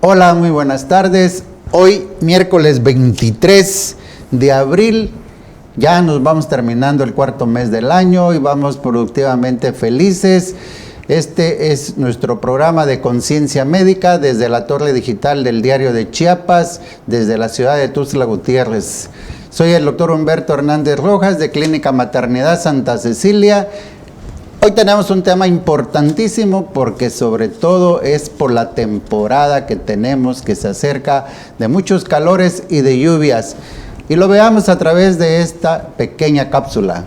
Hola, muy buenas tardes. Hoy, miércoles 23 de abril, ya nos vamos terminando el cuarto mes del año y vamos productivamente felices. Este es nuestro programa de Conciencia Médica desde la torre digital del Diario de Chiapas, desde la ciudad de Tuxtla Gutiérrez. Soy el doctor Humberto Hernández Rojas de Clínica Maternidad Santa Cecilia. Hoy tenemos un tema importantísimo porque sobre todo es por la temporada que tenemos, que se acerca de muchos calores y de lluvias. Y lo veamos a través de esta pequeña cápsula.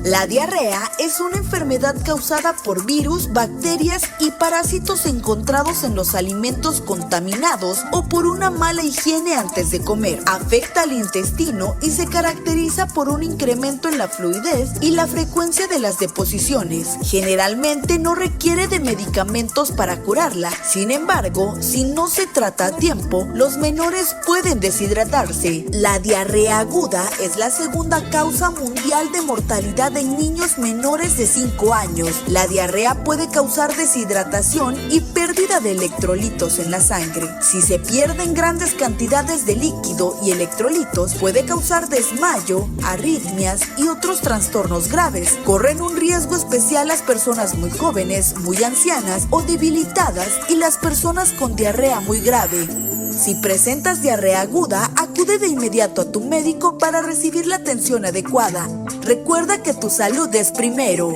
La diarrea es una enfermedad causada por virus, bacterias y parásitos encontrados en los alimentos contaminados o por una mala higiene antes de comer. Afecta al intestino y se caracteriza por un incremento en la fluidez y la frecuencia de las deposiciones. Generalmente no requiere de medicamentos para curarla. Sin embargo, si no se trata a tiempo, los menores pueden deshidratarse. La diarrea aguda es la segunda causa mundial de mortalidad en niños menores de 5 años. La diarrea puede causar deshidratación y pérdida de electrolitos en la sangre. Si se pierden grandes cantidades de líquido y electrolitos, puede causar desmayo, arritmias y otros trastornos graves. Corren un riesgo especial las personas muy jóvenes, muy ancianas o debilitadas y las personas con diarrea muy grave. Si presentas diarrea aguda, acude de inmediato a tu médico para recibir la atención adecuada. Recuerda que tu salud es primero.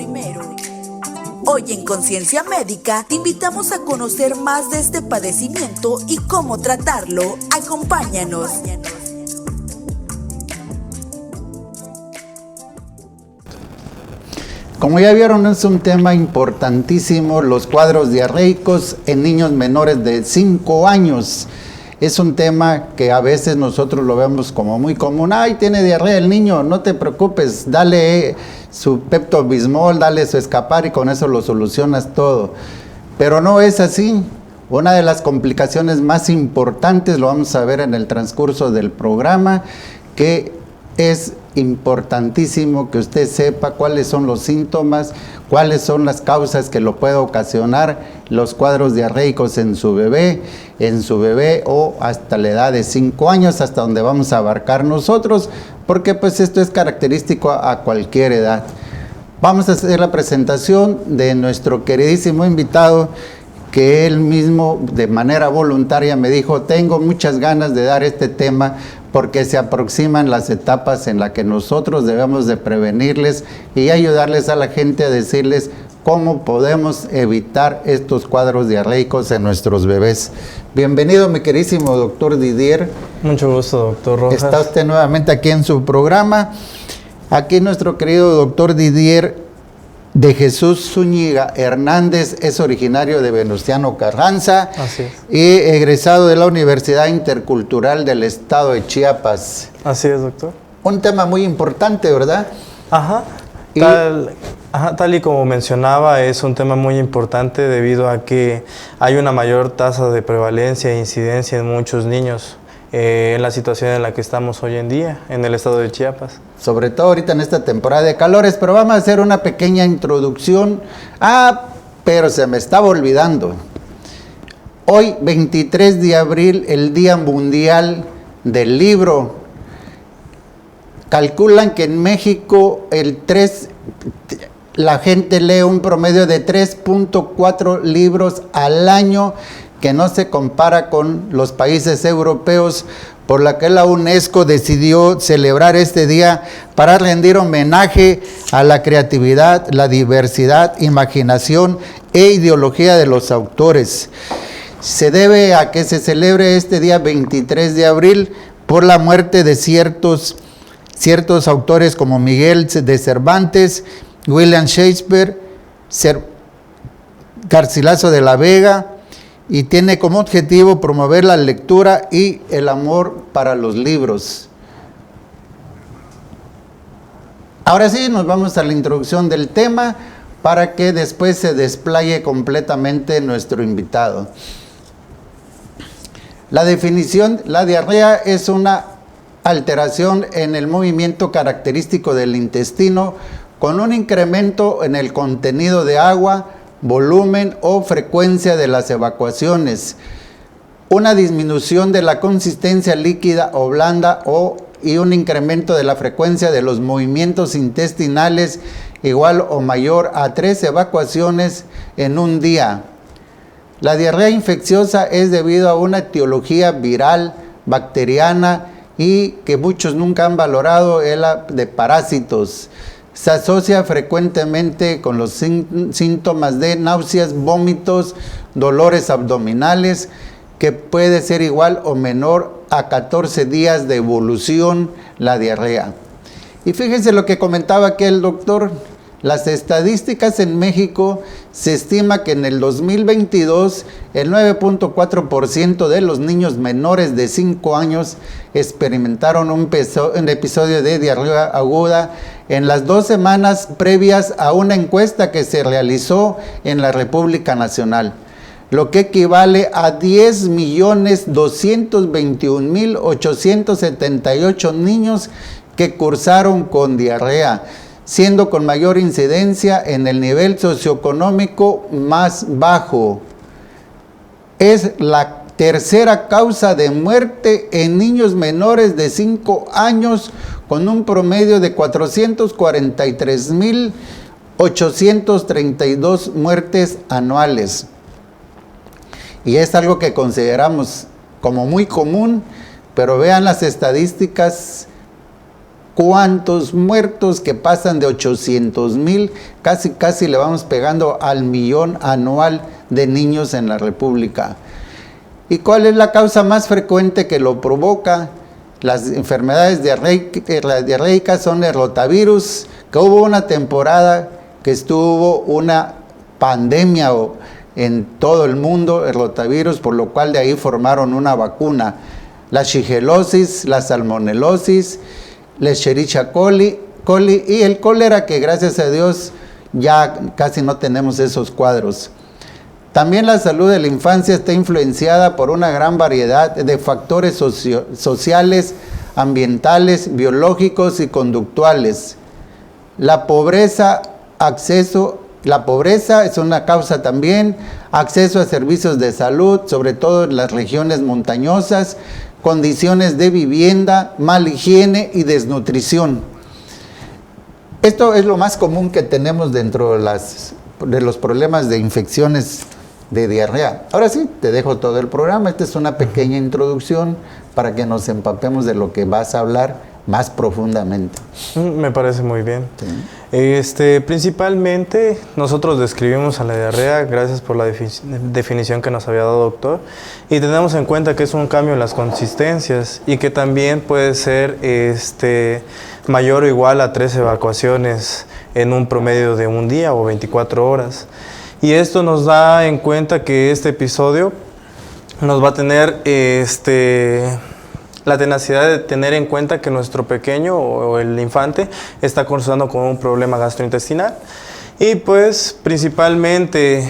Hoy en Conciencia Médica te invitamos a conocer más de este padecimiento y cómo tratarlo. Acompáñanos. Como ya vieron, es un tema importantísimo, los cuadros diarreicos en niños menores de 5 años. Es un tema que a veces nosotros lo vemos como muy común. Ay, tiene diarrea el niño, no te preocupes, dale su Pepto-Bismol, dale su Escapar y con eso lo solucionas todo. Pero no es así. Una de las complicaciones más importantes, lo vamos a ver en el transcurso del programa, que es importantísimo que usted sepa cuáles son los síntomas, cuáles son las causas que lo puede ocasionar los cuadros diarreicos en su bebé o hasta la edad de 5 años, hasta donde vamos a abarcar nosotros, porque pues esto es característico a cualquier edad. Vamos a hacer la presentación de nuestro queridísimo invitado, que él mismo de manera voluntaria me dijo, tengo muchas ganas de dar este tema porque se aproximan las etapas en las que nosotros debemos de prevenirles y ayudarles a la gente a decirles cómo podemos evitar estos cuadros diarreicos en nuestros bebés. Bienvenido, mi queridísimo doctor Didier. Mucho gusto, doctor Rojas. Está usted nuevamente aquí en su programa. Aquí nuestro querido doctor Didier de Jesús Zúñiga Hernández es originario de Venustiano Carranza. Así es. Y egresado de la Universidad Intercultural del Estado de Chiapas. Así es, doctor. Un tema muy importante, ¿verdad? Ajá. Tal y como mencionaba, es un tema muy importante debido a que hay una mayor tasa de prevalencia e incidencia en muchos niños en la situación en la que estamos hoy en día en el estado de Chiapas. Sobre todo ahorita en esta temporada de calores, pero vamos a hacer una pequeña introducción. Pero se me estaba olvidando. Hoy, 23 de abril, el Día Mundial del Libro. Calculan que en México la gente lee un promedio de 3.4 libros al año, que no se compara con los países europeos, por la que la UNESCO decidió celebrar este día para rendir homenaje a la creatividad, la diversidad, imaginación e ideología de los autores. Se debe a que se celebre este día 23 de abril por la muerte de ciertos autores como Miguel de Cervantes, William Shakespeare, Garcilaso de la Vega, y tiene como objetivo promover la lectura y el amor para los libros. Ahora sí, nos vamos a la introducción del tema para que después se desplaye completamente nuestro invitado. La definición, la diarrea es una alteración en el movimiento característico del intestino con un incremento en el contenido de agua, volumen o frecuencia de las evacuaciones, una disminución de la consistencia líquida o blanda y un incremento de la frecuencia de los movimientos intestinales igual o mayor a 3 evacuaciones en un día. La diarrea infecciosa es debido a una etiología viral, bacteriana y que muchos nunca han valorado, es la de parásitos. Se asocia frecuentemente con los síntomas de náuseas, vómitos, dolores abdominales, que puede ser igual o menor a 14 días de evolución la diarrea. Y fíjense lo que comentaba aquí el doctor. Las estadísticas en México se estima que en el 2022 el 9.4% de los niños menores de 5 años experimentaron un episodio de diarrea aguda en las 2 semanas previas a una encuesta que se realizó en la República Nacional, lo que equivale a 10.221.878 niños que cursaron con diarrea, siendo con mayor incidencia en el nivel socioeconómico más bajo. Es la tercera causa de muerte en niños menores de 5 años, con un promedio de 443.832 muertes anuales. Y es algo que consideramos como muy común, pero vean las estadísticas, cuántos muertos que pasan de 800,000, casi le vamos pegando al 1,000,000 anual de niños en la República. ¿Y cuál es la causa más frecuente que lo provoca? Las enfermedades diarreicas son el rotavirus, que hubo una temporada que estuvo una pandemia en todo el mundo, el rotavirus, por lo cual de ahí formaron una vacuna. La shigellosis, la salmonelosis, la Escherichia coli y el cólera, que gracias a Dios ya casi no tenemos esos cuadros. También la salud de la infancia está influenciada por una gran variedad de factores sociales, ambientales, biológicos y conductuales. La pobreza es una causa también, acceso a servicios de salud, sobre todo en las regiones montañosas, condiciones de vivienda, mala higiene y desnutrición. Esto es lo más común que tenemos dentro de los problemas de infecciones de diarrea. Ahora sí, te dejo todo el programa. Esta es una pequeña introducción para que nos empapemos de lo que vas a hablar más profundamente. Me parece muy bien. Sí. Principalmente nosotros describimos a la diarrea, gracias por la definición que nos había dado doctor, y tenemos en cuenta que es un cambio en las consistencias y que también puede ser mayor o igual a 3 evacuaciones en un promedio de un día o 24 horas. Y esto nos da en cuenta que este episodio nos va a tener la tenacidad de tener en cuenta que nuestro pequeño o el infante está cursando con un problema gastrointestinal. Y pues principalmente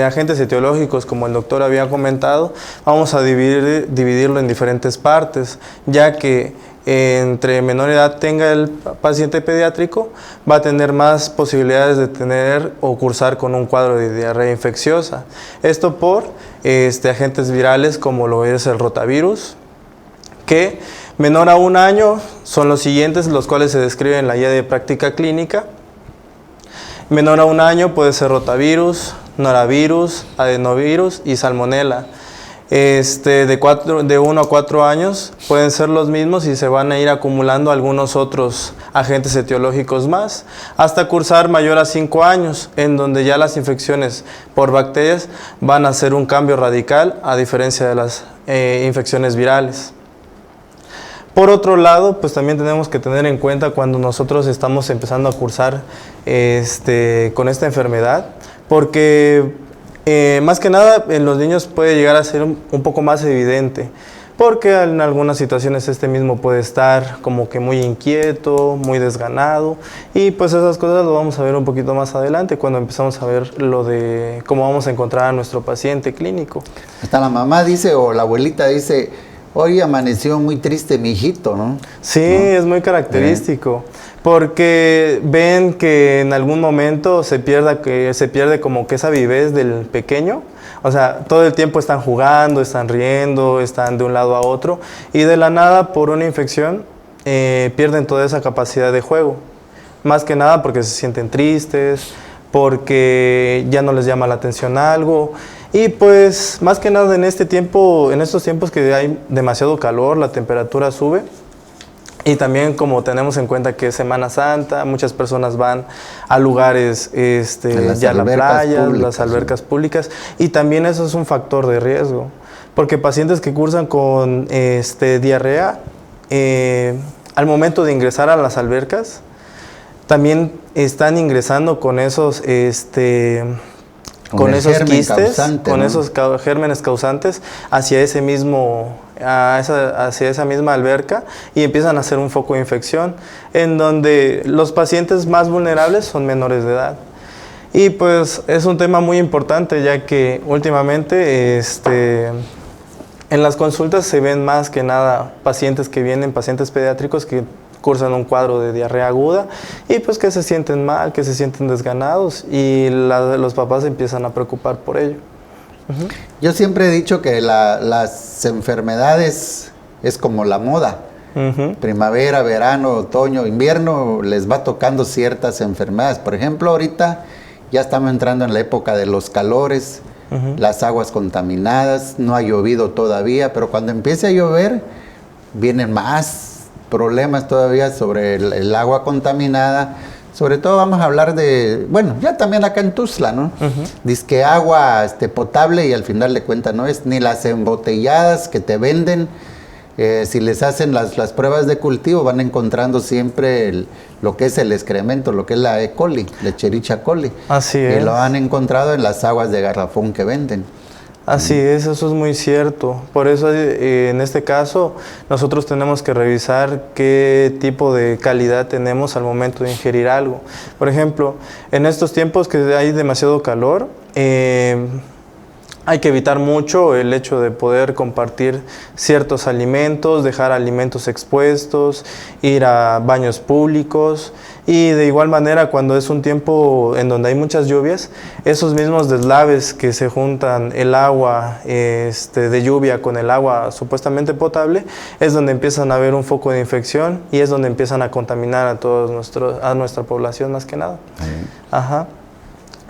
agentes etiológicos, como el doctor había comentado, vamos a dividirlo en diferentes partes, ya que entre menor edad tenga el paciente pediátrico, va a tener más posibilidades de tener o cursar con un cuadro de diarrea infecciosa. Esto por agentes virales como lo es el rotavirus, que menor a 1 año son los siguientes, los cuales se describen en la guía de práctica clínica. Menor a 1 año puede ser rotavirus, norovirus, adenovirus y salmonela. De 1 a 4 años pueden ser los mismos y se van a ir acumulando algunos otros agentes etiológicos más, hasta cursar mayor a 5 años, en donde ya las infecciones por bacterias van a hacer un cambio radical, a diferencia de las infecciones virales. Por otro lado, pues también tenemos que tener en cuenta cuando nosotros estamos empezando a cursar con esta enfermedad, porque más que nada en los niños puede llegar a ser un poco más evidente, porque en algunas situaciones mismo puede estar como que muy inquieto, muy desganado, y pues esas cosas lo vamos a ver un poquito más adelante cuando empezamos a ver lo de cómo vamos a encontrar a nuestro paciente clínico. Hasta la mamá dice o la abuelita dice: hoy amaneció muy triste mi hijito, ¿no? Sí, ¿no? Es muy característico. porque ven que en algún momento se pierde como que esa vivez del pequeño. O sea, todo el tiempo están jugando, están riendo, están de un lado a otro, y de la nada, por una infección, pierden toda esa capacidad de juego. Más que nada porque se sienten tristes, porque ya no les llama la atención algo. Y pues, más que nada en estos tiempos que hay demasiado calor, la temperatura sube. Y también, como tenemos en cuenta que es Semana Santa, muchas personas van a lugares, ya a la playa, las albercas públicas, y también eso es un factor de riesgo, porque pacientes que cursan con diarrea, al momento de ingresar a las albercas, también están ingresando con esos quistes, con esos gérmenes causantes hacia esa misma alberca, y empiezan a hacer un foco de infección, en donde los pacientes más vulnerables son menores de edad. Y pues es un tema muy importante, ya que últimamente en las consultas se ven más que nada pacientes pediátricos que cursan un cuadro de diarrea aguda, y pues que se sienten mal, que se sienten desganados, y los papás empiezan a preocupar por ello. Uh-huh. Yo siempre he dicho que las enfermedades es como la moda. Uh-huh. Primavera, verano, otoño, invierno, les va tocando ciertas enfermedades. Por ejemplo, ahorita ya estamos entrando en la época de los calores, uh-huh, las aguas contaminadas, no ha llovido todavía, pero cuando empiece a llover, vienen más problemas todavía sobre el agua contaminada. Sobre todo vamos a hablar de, bueno, ya también acá en Tuxtla, ¿no? Uh-huh. Dizque agua potable, y al final de cuentas no es ni las embotelladas que te venden. Si les hacen las pruebas de cultivo, van encontrando siempre lo que es el excremento, lo que es la E. coli, Lecherichia coli. Así es. Y lo han encontrado en las aguas de garrafón que venden. Así es, eso es muy cierto. Por eso en este caso nosotros tenemos que revisar qué tipo de calidad tenemos al momento de ingerir algo. Por ejemplo, en estos tiempos que hay demasiado calor, hay que evitar mucho el hecho de poder compartir ciertos alimentos, dejar alimentos expuestos, ir a baños públicos, y de igual manera cuando es un tiempo en donde hay muchas lluvias, esos mismos deslaves que se juntan el agua de lluvia con el agua supuestamente potable, es donde empiezan a haber un foco de infección, y es donde empiezan a contaminar a nuestra población más que nada. Ajá.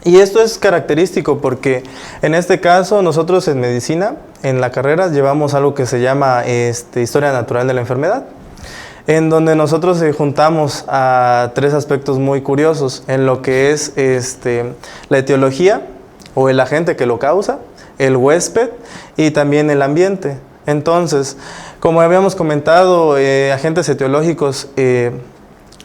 Y esto es característico porque en este caso nosotros en medicina, en la carrera, llevamos algo que se llama Historia Natural de la Enfermedad, en donde nosotros juntamos a tres aspectos muy curiosos, en lo que es la etiología o el agente que lo causa, el huésped y también el ambiente. Entonces, como habíamos comentado, agentes etiológicos,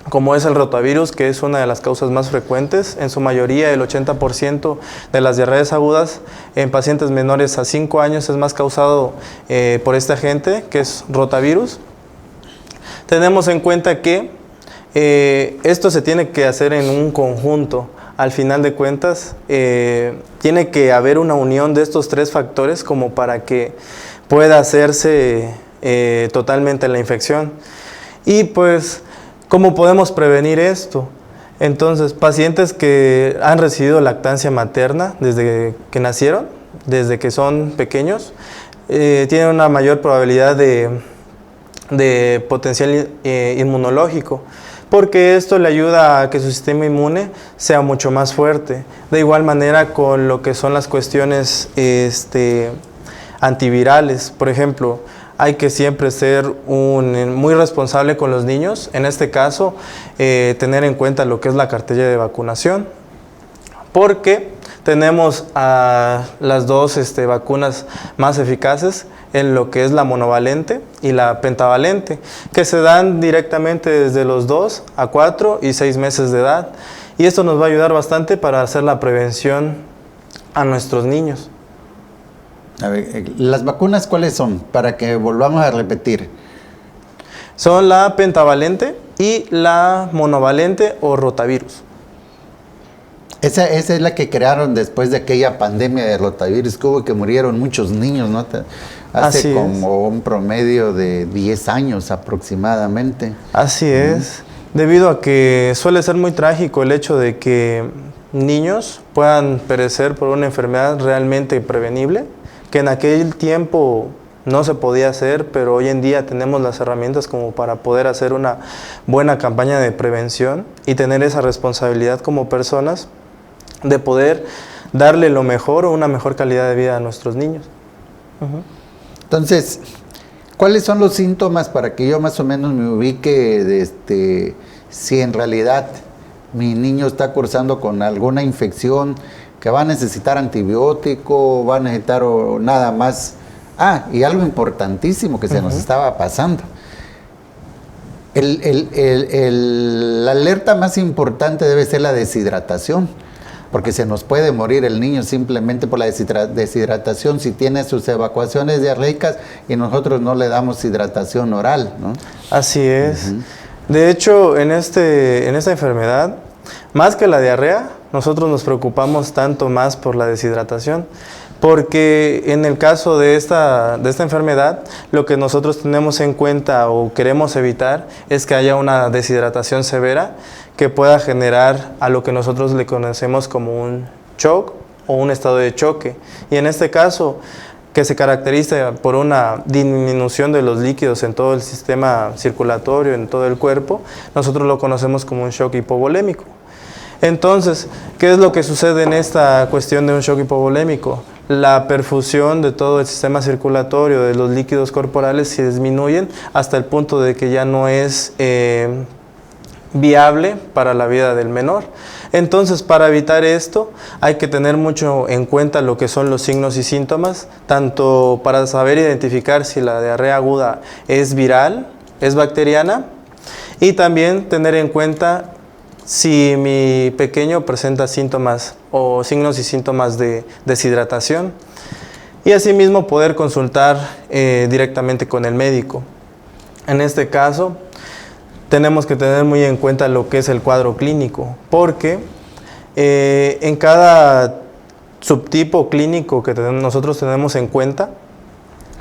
como es el rotavirus, que es una de las causas más frecuentes. En su mayoría, el 80% de las diarreas agudas en pacientes menores a 5 años es más causado por este agente, que es rotavirus. Tenemos en cuenta que esto se tiene que hacer en un conjunto. Al final de cuentas, tiene que haber una unión de estos tres factores como para que pueda hacerse totalmente la infección. Y pues, ¿cómo podemos prevenir esto? Entonces, pacientes que han recibido lactancia materna desde que nacieron, desde que son pequeños, tienen una mayor probabilidad de potencial inmunológico, porque esto le ayuda a que su sistema inmune sea mucho más fuerte. De igual manera con lo que son las cuestiones antivirales. Por ejemplo, hay que siempre ser muy responsable con los niños. En este caso, tener en cuenta lo que es la cartilla de vacunación, porque tenemos las dos vacunas más eficaces en lo que es la monovalente y la pentavalente, que se dan directamente desde los 2 a 4 y 6 meses de edad. Y esto nos va a ayudar bastante para hacer la prevención a nuestros niños. A ver, ¿las vacunas cuáles son? Para que volvamos a repetir. Son la pentavalente y la monovalente o rotavirus. Esa es la que crearon después de aquella pandemia de rotavirus que hubo, que murieron muchos niños, ¿no? Hace como un promedio de 10 años aproximadamente. Así es. debido a que suele ser muy trágico el hecho de que niños puedan perecer por una enfermedad realmente prevenible, que en aquel tiempo no se podía hacer, pero hoy en día tenemos las herramientas como para poder hacer una buena campaña de prevención y tener esa responsabilidad como personas de poder darle lo mejor o una mejor calidad de vida a nuestros niños. Entonces, ¿cuáles son los síntomas para que yo más o menos me ubique de si en realidad mi niño está cursando con alguna infección que va a necesitar antibiótico, va a necesitar o nada más? Y algo importantísimo que se nos estaba pasando. La alerta más importante debe ser la deshidratación, porque se nos puede morir el niño simplemente por la deshidratación si tiene sus evacuaciones diarreicas y nosotros no le damos hidratación oral, ¿no? Así es. De hecho, en esta enfermedad, más que la diarrea, nosotros nos preocupamos tanto más por la deshidratación, porque en el caso de esta enfermedad, lo que nosotros tenemos en cuenta o queremos evitar es que haya una deshidratación severa que pueda generar a lo que nosotros le conocemos como un shock o un estado de choque. Y en este caso, que se caracteriza por una disminución de los líquidos en todo el sistema circulatorio, en todo el cuerpo, nosotros lo conocemos como un shock hipovolémico. Entonces, ¿qué es lo que sucede en esta cuestión de un shock hipovolémico? La perfusión de todo el sistema circulatorio, de los líquidos corporales, se disminuyen hasta el punto de que ya no es viable para la vida del menor. Entonces, para evitar esto, hay que tener mucho en cuenta lo que son los signos y síntomas, tanto para saber identificar si la diarrea aguda es viral, es bacteriana, y también tener en cuenta si mi pequeño presenta síntomas o signos y síntomas de deshidratación, y asimismo poder consultar directamente con el médico. En este caso, tenemos que tener muy en cuenta lo que es el cuadro clínico, porque en cada subtipo clínico que nosotros tenemos en cuenta,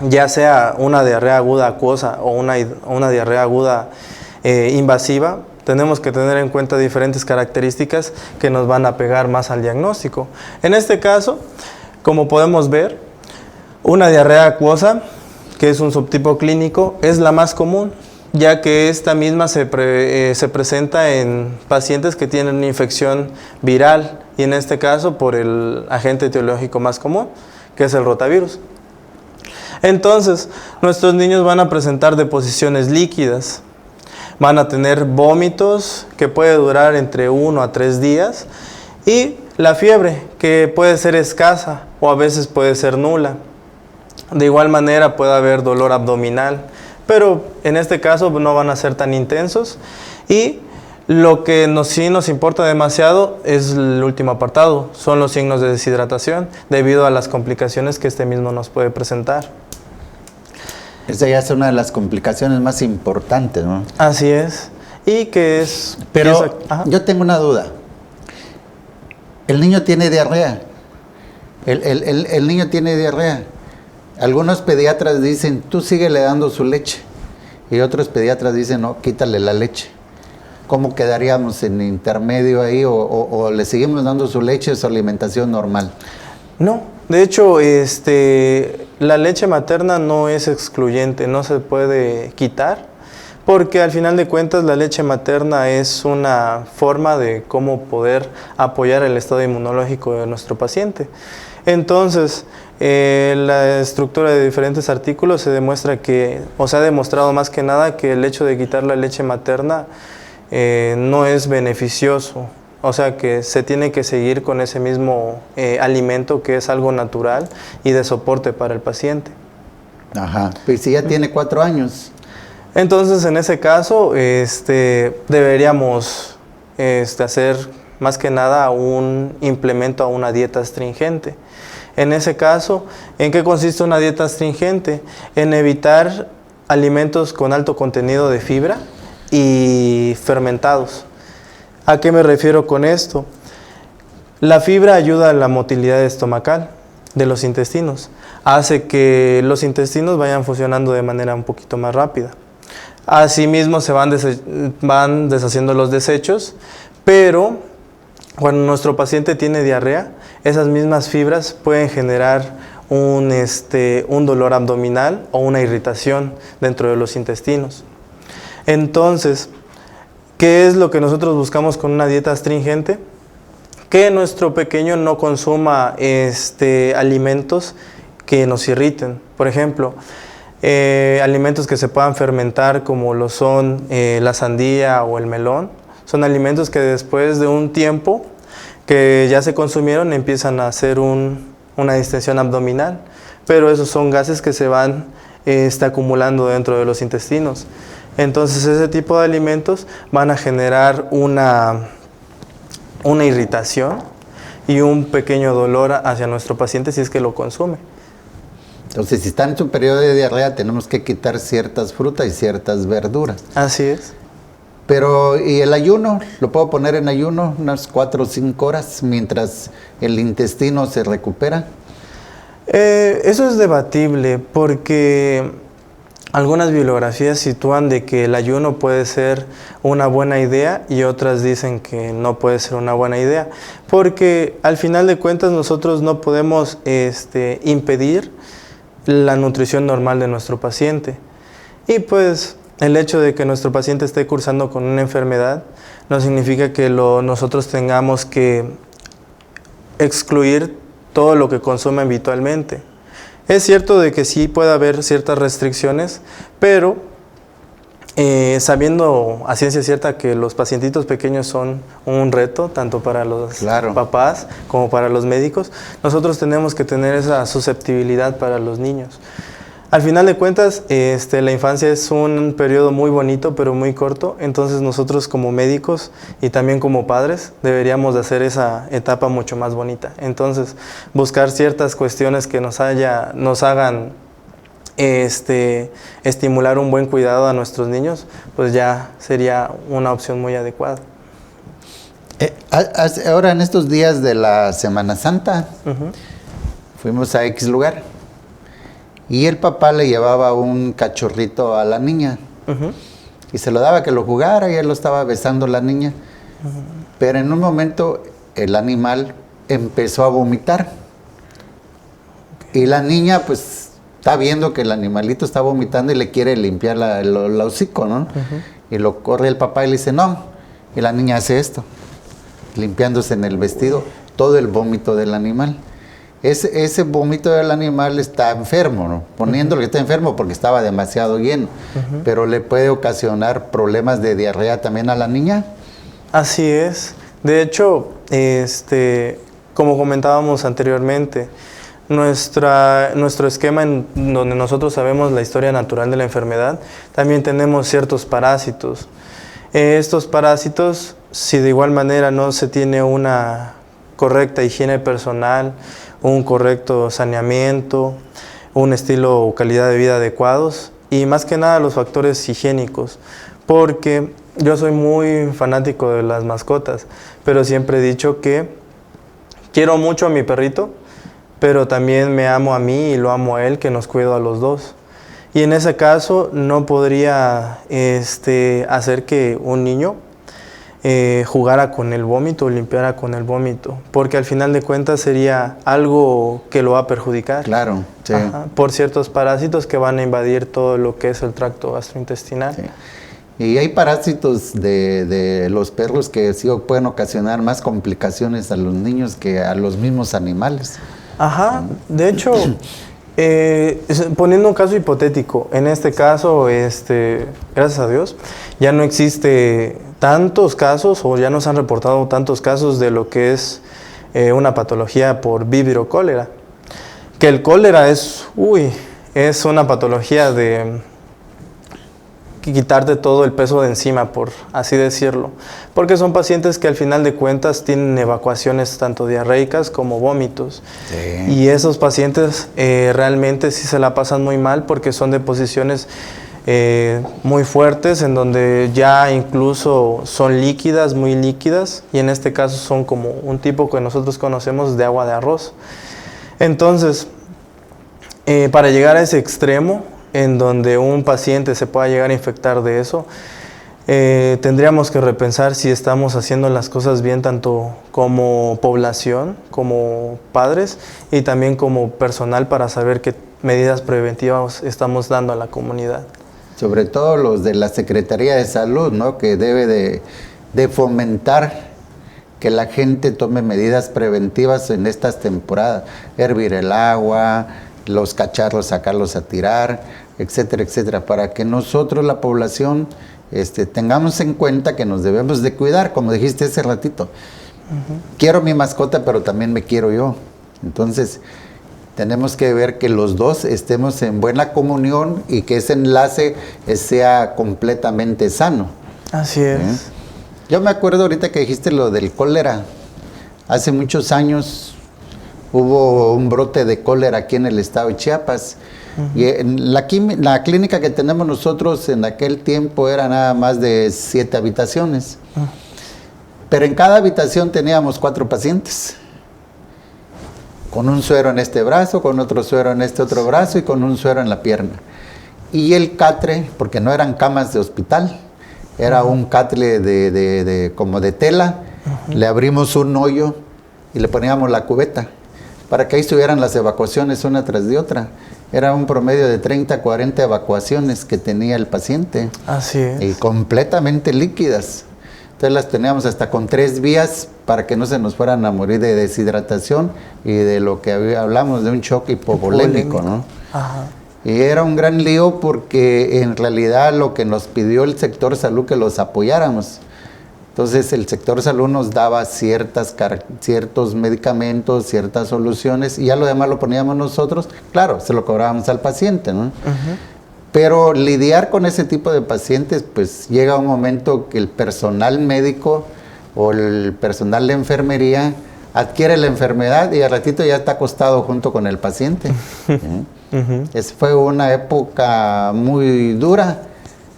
ya sea una diarrea aguda acuosa o una diarrea aguda invasiva, tenemos que tener en cuenta diferentes características que nos van a pegar más al diagnóstico. En este caso, como podemos ver, una diarrea acuosa, que es un subtipo clínico, es la más común, ya que esta misma se presenta en pacientes que tienen una infección viral, y en este caso por el agente etiológico más común, que es el rotavirus. Entonces, nuestros niños van a presentar deposiciones líquidas, van a tener vómitos que puede durar entre 1 a 3 días, y la fiebre, que puede ser escasa o a veces puede ser nula. De igual manera puede haber dolor abdominal, pero en este caso no van a ser tan intensos. Y lo que sí nos importa demasiado es el último apartado, son los signos de deshidratación, debido a las complicaciones que este mismo nos puede presentar. Esa ya es una de las complicaciones más importantes, ¿no? Así es. Y que es... Pero yo tengo una duda. El niño tiene diarrea. El niño tiene diarrea. Algunos pediatras dicen, tú síguele dando su leche. Y otros pediatras dicen, no, quítale la leche. ¿Cómo quedaríamos en intermedio ahí? ¿O le seguimos dando su leche o su alimentación normal? No, de hecho, la leche materna no es excluyente, no se puede quitar, porque al final de cuentas la leche materna es una forma de cómo poder apoyar el estado inmunológico de nuestro paciente. Entonces, la estructura de diferentes artículos se demuestra que, o se ha demostrado más que nada, que el hecho de quitar la leche materna no es beneficioso. O sea que se tiene que seguir con ese mismo alimento, que es algo natural y de soporte para el paciente. Ajá, pues si ya tiene 4 años. Entonces, en ese caso, deberíamos hacer más que nada un implemento a una dieta astringente. En ese caso, ¿en qué consiste una dieta astringente? En evitar alimentos con alto contenido de fibra y fermentados. ¿A qué me refiero con esto? La fibra ayuda a la motilidad estomacal de los intestinos, hace que los intestinos vayan funcionando de manera un poquito más rápida. Asimismo se van deshaciendo los desechos, pero cuando nuestro paciente tiene diarrea, esas mismas fibras pueden generar un dolor abdominal o una irritación dentro de los intestinos. Entonces, ¿qué es lo que nosotros buscamos con una dieta astringente? Que nuestro pequeño no consuma alimentos que nos irriten. Por ejemplo, alimentos que se puedan fermentar como lo son la sandía o el melón. Son alimentos que después de un tiempo que ya se consumieron empiezan a hacer una distensión abdominal, pero esos son gases que se van acumulando dentro de los intestinos. Entonces ese tipo de alimentos van a generar una irritación y un pequeño dolor hacia nuestro paciente si es que lo consume. Entonces, si está en su periodo de diarrea, tenemos que quitar ciertas frutas y ciertas verduras. Así es. Pero, ¿y el ayuno? ¿Lo puedo poner en ayuno unas 4 o 5 horas mientras el intestino se recupera? Eso es debatible porque algunas bibliografías sitúan de que el ayuno puede ser una buena idea y otras dicen que no puede ser una buena idea, porque al final de cuentas nosotros no podemos impedir la nutrición normal de nuestro paciente. Y pues el hecho de que nuestro paciente esté cursando con una enfermedad no significa que nosotros tengamos que excluir todo lo que consume habitualmente. Es cierto de que sí puede haber ciertas restricciones, pero sabiendo a ciencia cierta que los pacientitos pequeños son un reto, tanto para los papás como para los médicos, nosotros tenemos que tener esa susceptibilidad para los niños. Al final de cuentas, la infancia es un periodo muy bonito, pero muy corto, entonces nosotros como médicos y también como padres deberíamos de hacer esa etapa mucho más bonita. Entonces, buscar ciertas cuestiones que nos hagan estimular un buen cuidado a nuestros niños, pues ya sería una opción muy adecuada. Ahora en estos días de la Semana Santa, fuimos a X lugar y el papá le llevaba un cachorrito a la niña y se lo daba que lo jugara y él lo estaba besando la niña, pero en un momento el animal empezó a vomitar y la niña pues está viendo que el animalito está vomitando y le quiere limpiar el hocico, ¿no? Y lo corre el papá y le dice, no. Y la niña hace esto, limpiándose en el vestido todo el vómito del animal. Ese vómito del animal está enfermo, ¿no? Poniéndole que está enfermo porque estaba demasiado lleno. Pero le puede ocasionar problemas de diarrea también a la niña. Así es. De hecho, como comentábamos anteriormente, nuestro esquema en donde nosotros sabemos la historia natural de la enfermedad, también tenemos ciertos parásitos. Estos parásitos, si de igual manera no se tiene una correcta higiene personal, un correcto saneamiento, un estilo o calidad de vida adecuados y más que nada los factores higiénicos, porque yo soy muy fanático de las mascotas, pero siempre he dicho que quiero mucho a mi perrito, pero también me amo a mí y lo amo a él, que nos cuido a los dos. Y en ese caso no podría hacer que un niño jugara con el vómito o limpiara con el vómito, porque al final de cuentas sería algo que lo va a perjudicar. Claro, sí. Por ciertos parásitos que van a invadir todo lo que es el tracto gastrointestinal. Sí. Y hay parásitos de los perros que sí pueden ocasionar más complicaciones a los niños que a los mismos animales. De hecho, poniendo un caso hipotético, en este caso, gracias a Dios, ya no existe tantos casos o ya no se han reportado tantos casos de lo que es una patología por víbero cólera. Que el cólera es una patología de quitarte todo el peso de encima, por así decirlo, porque son pacientes que al final de cuentas tienen evacuaciones tanto diarreicas como vómitos. Sí. Y esos pacientes realmente sí se la pasan muy mal porque son de posiciones muy fuertes en donde ya incluso son líquidas, muy líquidas, y en este caso son como un tipo que nosotros conocemos de agua de arroz. Entonces, para llegar a ese extremo, en donde un paciente se pueda llegar a infectar de eso, tendríamos que repensar si estamos haciendo las cosas bien, tanto como población, como padres y también como personal, para saber qué medidas preventivas estamos dando a la comunidad. Sobre todo los de la Secretaría de Salud, ¿no? Que debe de fomentar que la gente tome medidas preventivas en estas temporadas, hervir el agua, los cacharros sacarlos a tirar, etcétera, etcétera, para que nosotros, la población, tengamos en cuenta que nos debemos de cuidar, como dijiste hace ratito. Quiero mi mascota, pero también me quiero yo. Entonces, tenemos que ver que los dos estemos en buena comunión y que ese enlace sea completamente sano. Así es. Yo me acuerdo ahorita que dijiste lo del cólera. Hace muchos años hubo un brote de cólera aquí en el estado de Chiapas. Y en la clínica que tenemos nosotros en aquel tiempo era nada más de 7 habitaciones. Pero en cada habitación teníamos 4 pacientes. Con un suero en este brazo, con otro suero en este otro brazo y con un suero en la pierna. Y el catre, porque no eran camas de hospital, era un catre como de tela, le abrimos un hoyo y le poníamos la cubeta para que ahí estuvieran las evacuaciones una tras de otra. Era un promedio de 30 a 40 evacuaciones que tenía el paciente. Así es. Y completamente líquidas. Entonces las teníamos hasta con 3 vías para que no se nos fueran a morir de deshidratación y de lo que hablamos de un shock hipovolémico, ¿no? Ajá. Y era un gran lío porque en realidad lo que nos pidió el sector salud que los apoyáramos. Entonces el sector salud nos daba ciertos medicamentos, ciertas soluciones y ya lo demás lo poníamos nosotros. Claro, se lo cobrábamos al paciente, ¿no? Pero lidiar con ese tipo de pacientes, pues llega un momento que el personal médico o el personal de enfermería adquiere la enfermedad y al ratito ya está acostado junto con el paciente. Fue una época muy dura.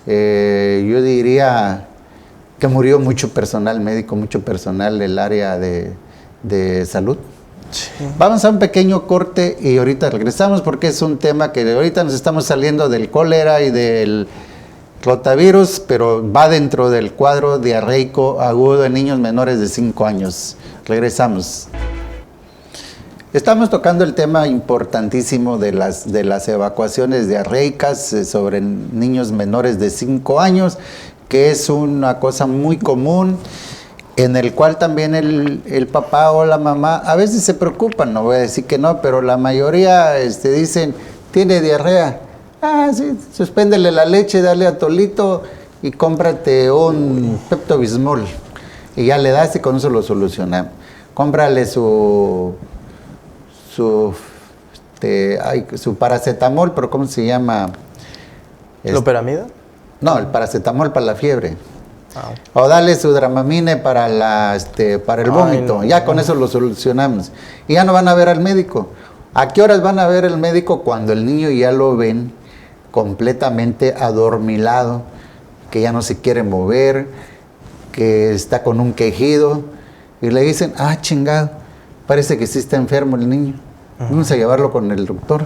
Yo diría que murió mucho personal médico, mucho personal del área de salud. Sí. Vamos a un pequeño corte y ahorita regresamos porque es un tema que ahorita nos estamos saliendo del cólera y del rotavirus, pero va dentro del cuadro diarreico agudo en niños menores de 5 años. Regresamos. Estamos tocando el tema importantísimo de las evacuaciones diarreicas sobre niños menores de 5 años, que es una cosa muy común, en el cual también el papá o la mamá a veces se preocupan, no voy a decir que no, pero la mayoría dicen, tiene diarrea, sí, suspéndele la leche, dale atolito y cómprate un Pepto-Bismol, y ya le das y con eso lo solucionamos. Cómprale su paracetamol, pero ¿cómo se llama? ¿Loperamida? No, el paracetamol para la fiebre. O dale su Dramamine para el vómito. Ya con eso lo solucionamos. Y ya no van a ver al médico. ¿A qué horas van a ver al médico? Cuando el niño ya lo ven completamente adormilado, que ya no se quiere mover, que está con un quejido. Y le dicen, chingado, parece que sí está enfermo el niño. Vamos a llevarlo con el doctor.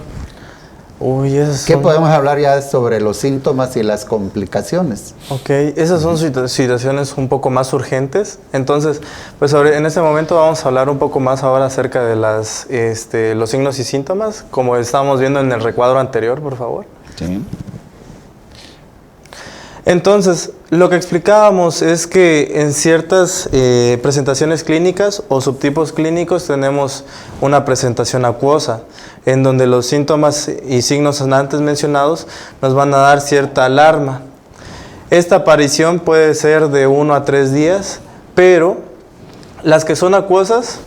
¿Qué podemos hablar ya sobre los síntomas y las complicaciones? Ok, esas son situaciones un poco más urgentes. Entonces, pues en este momento vamos a hablar un poco más ahora acerca de los signos y síntomas, como estábamos viendo en el recuadro anterior, por favor. Sí. Entonces, lo que explicábamos es que en ciertas presentaciones clínicas o subtipos clínicos tenemos una presentación acuosa, en donde los síntomas y signos antes mencionados nos van a dar cierta alarma. Esta aparición puede ser de 1 a 3 días, pero las que son acuosas,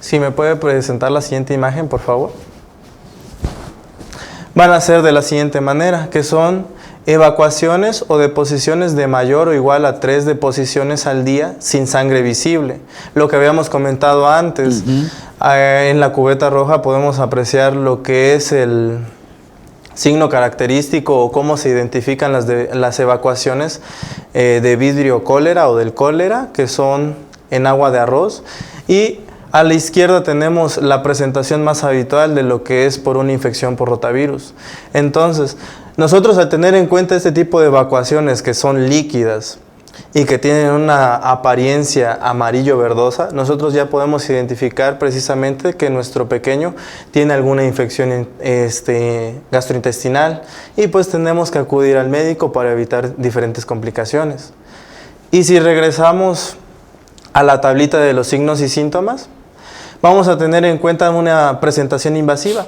si me puede presentar la siguiente imagen, por favor, van a ser de la siguiente manera, que son evacuaciones o deposiciones de mayor o igual a 3 deposiciones al día sin sangre visible. Lo que habíamos comentado antes, en la cubeta roja podemos apreciar lo que es el signo característico o cómo se identifican las evacuaciones de vidrio cólera o del cólera, que son en agua de arroz, y a la izquierda tenemos la presentación más habitual de lo que es por una infección por rotavirus. Entonces, Nosotros, al tener en cuenta este tipo de evacuaciones que son líquidas y que tienen una apariencia amarillo verdosa, nosotros ya podemos identificar precisamente que nuestro pequeño tiene alguna infección gastrointestinal, y pues tenemos que acudir al médico para evitar diferentes complicaciones. Y si regresamos a la tablita de los signos y síntomas, vamos a tener en cuenta una presentación invasiva.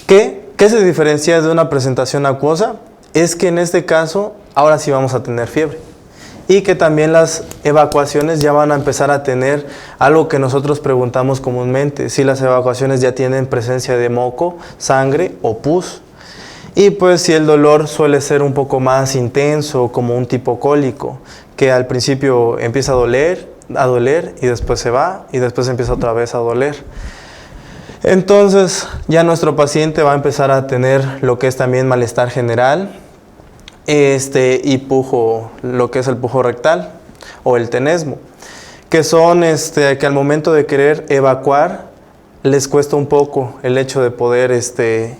¿Qué se diferencia de una presentación acuosa? Es que en este caso, ahora sí vamos a tener fiebre. Y que también las evacuaciones ya van a empezar a tener algo que nosotros preguntamos comúnmente, si las evacuaciones ya tienen presencia de moco, sangre o pus. Y pues si el dolor suele ser un poco más intenso, como un tipo cólico, que al principio empieza a doler y después se va y después empieza otra vez a doler. Entonces ya nuestro paciente va a empezar a tener lo que es también malestar general, y pujo, lo que es el pujo rectal o el tenesmo, que son que al momento de querer evacuar les cuesta un poco el hecho de poder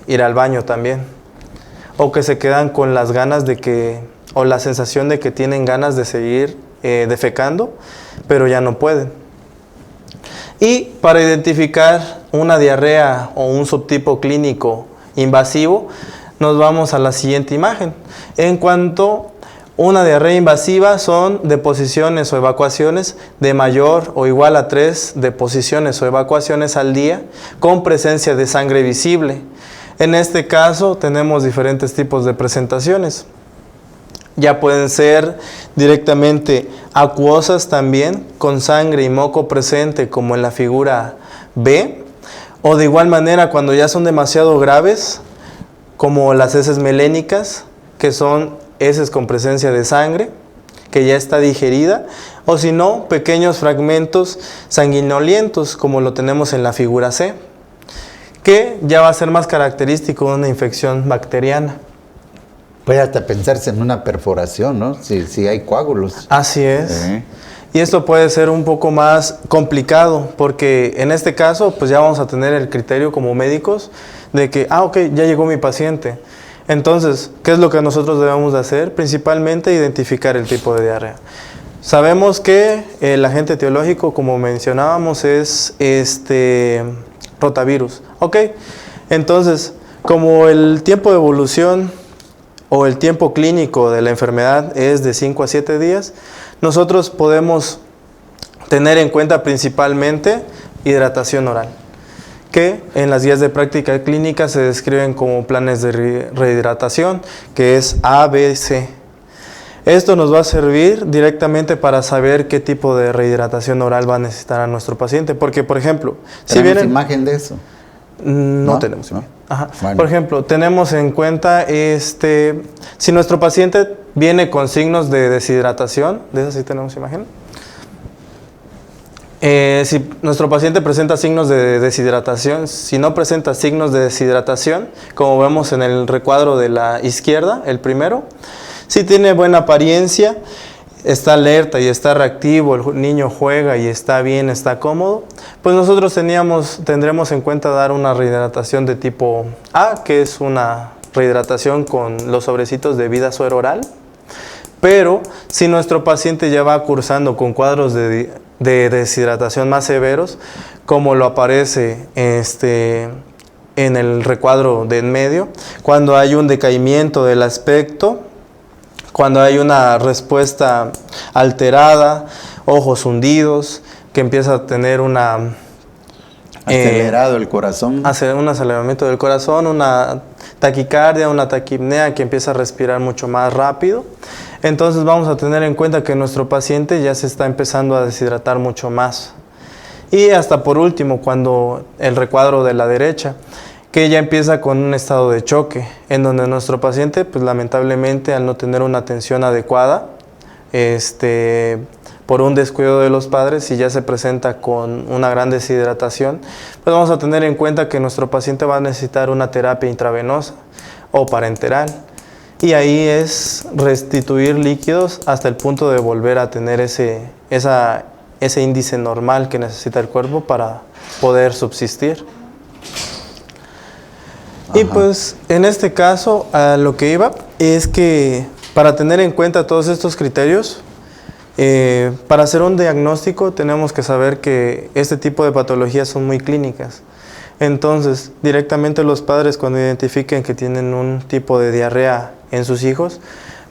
ir al baño también, o que se quedan con las ganas o la sensación de que tienen ganas de seguir defecando, pero ya no pueden. Y para identificar una diarrea o un subtipo clínico invasivo, nos vamos a la siguiente imagen. En cuanto a una diarrea invasiva, son deposiciones o evacuaciones de mayor o igual a 3 deposiciones o evacuaciones al día con presencia de sangre visible. En este caso tenemos diferentes tipos de presentaciones. Ya pueden ser directamente acuosas también, con sangre y moco presente, como en la figura B, o de igual manera cuando ya son demasiado graves, como las heces melénicas, que son heces con presencia de sangre, que ya está digerida, o si no, pequeños fragmentos sanguinolientos, como lo tenemos en la figura C, que ya va a ser más característico de una infección bacteriana. Puede hasta pensarse en una perforación, ¿no? Si hay coágulos. Así es. Y esto puede ser un poco más complicado, porque en este caso, pues ya vamos a tener el criterio como médicos de que, ok, ya llegó mi paciente. Entonces, ¿qué es lo que nosotros debemos de hacer? Principalmente identificar el tipo de diarrea. Sabemos que el agente etiológico, como mencionábamos, es rotavirus. Ok, entonces, como el tiempo de evolución o el tiempo clínico de la enfermedad es de 5 a 7 días, nosotros podemos tener en cuenta principalmente hidratación oral, que en las guías de práctica clínica se describen como planes de rehidratación, que es A, B, C. Esto nos va a servir directamente para saber qué tipo de rehidratación oral va a necesitar a nuestro paciente, porque por ejemplo, si vienen... imagen de eso? No tenemos imagen. Ajá. Bueno. Por ejemplo, tenemos en cuenta si nuestro paciente viene con signos de deshidratación, de eso sí tenemos imagen. Si nuestro paciente presenta signos de deshidratación, si no presenta signos de deshidratación, como vemos en el recuadro de la izquierda, el primero, si tiene buena apariencia, está alerta y está reactivo, el niño juega y está bien, está cómodo, pues nosotros tendremos en cuenta dar una rehidratación de tipo A, que es una rehidratación con los sobrecitos de vida suero oral. Pero si nuestro paciente ya va cursando con cuadros de deshidratación más severos, como lo aparece en el recuadro de en medio, cuando hay un decaimiento del aspecto, cuando hay una respuesta alterada, ojos hundidos, que empieza a tener acelerado el corazón. Un aceleramiento del corazón, una taquicardia, una taquipnea, que empieza a respirar mucho más rápido. Entonces vamos a tener en cuenta que nuestro paciente ya se está empezando a deshidratar mucho más. Y hasta por último, cuando el recuadro de la derecha, que ya empieza con un estado de choque, en donde nuestro paciente, pues lamentablemente, al no tener una atención adecuada, por un descuido de los padres, y ya se presenta con una gran deshidratación, pues vamos a tener en cuenta que nuestro paciente va a necesitar una terapia intravenosa o parenteral. Y ahí es restituir líquidos hasta el punto de volver a tener ese índice normal que necesita el cuerpo para poder subsistir. Y pues en este caso, a lo que iba es que para tener en cuenta todos estos criterios, para hacer un diagnóstico tenemos que saber que este tipo de patologías son muy clínicas. Entonces, directamente los padres, cuando identifiquen que tienen un tipo de diarrea en sus hijos,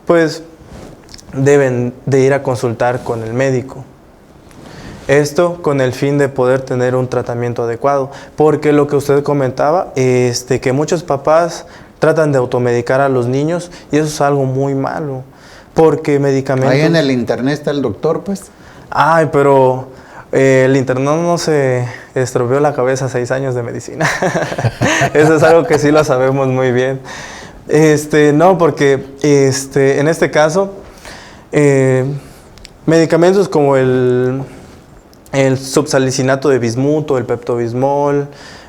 pues deben de ir a consultar con el médico. Esto con el fin de poder tener un tratamiento adecuado, porque lo que usted comentaba, que muchos papás tratan de automedicar a los niños y eso es algo muy malo, porque medicamentos... Ahí en el internet está el doctor, pues. Ay, pero el internet no se estropeó la cabeza 6 años de medicina. Eso es algo que sí lo sabemos muy bien. No, porque en este caso, medicamentos como el subsalicinato de bismuto, el peptobismol,